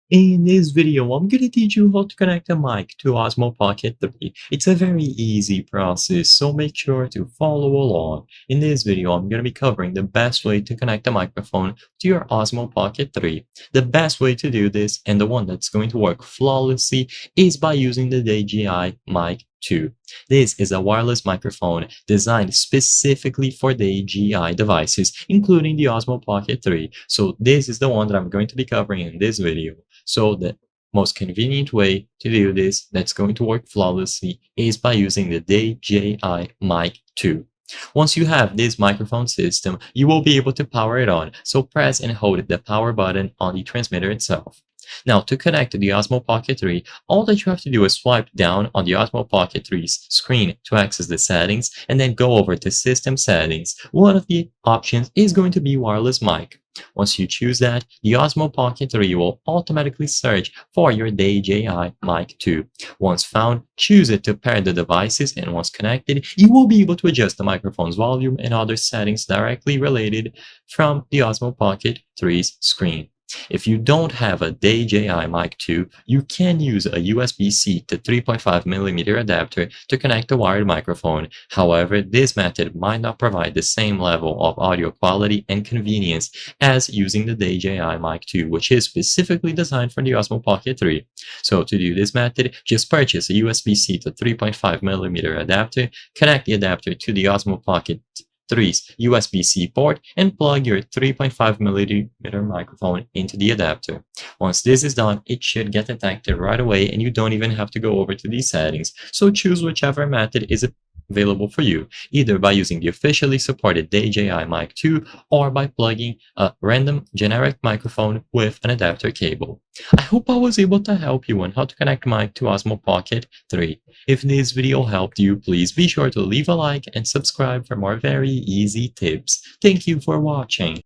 In this video, I'm going to teach you how to connect a mic to Osmo Pocket 3. It's a very easy process, so make sure to follow along. In this video, I'm going to be covering the best way to connect a microphone to your Osmo Pocket 3. The best way to do this, and the one that's going to work flawlessly, is by using the DJI Mic 2. This is a wireless microphone designed specifically for the DJI devices, including the Osmo Pocket 3. So this is the one that I'm going to be covering in this video. So the most convenient way to do this that's going to work flawlessly is by using the DJI Mic 2. Once you have this microphone system, you will be able to power it on, so press and hold the power button on the transmitter itself. Now, to connect to the Osmo Pocket 3, all that you have to do is swipe down on the Osmo Pocket 3's screen to access the settings, and then go over to System Settings. One of the options is going to be Wireless Mic. Once you choose that, the Osmo Pocket 3 will automatically search for your DJI Mic 2. Once found, choose it to pair the devices, and once connected, you will be able to adjust the microphone's volume and other settings directly related from the Osmo Pocket 3's screen. If you don't have a DJI Mic 2, you can use a USB-C to 3.5mm adapter to connect a wired microphone. However, this method might not provide the same level of audio quality and convenience as using the DJI Mic 2, which is specifically designed for the Osmo Pocket 3. So to do this method, just purchase a USB-C to 3.5mm adapter, connect the adapter to the Osmo Pocket 3's USB-C port, and plug your 3.5mm microphone into the adapter. Once this is done, it should get detected right away, and you don't even have to go over to these settings. So choose whichever method is available for you, either by using the officially supported DJI Mic 2 or by plugging a random generic microphone with an adapter cable. I hope I was able to help you on how to connect mic to Osmo Pocket 3. If this video helped you, please be sure to leave a like and subscribe for more very easy tips. Thank you for watching.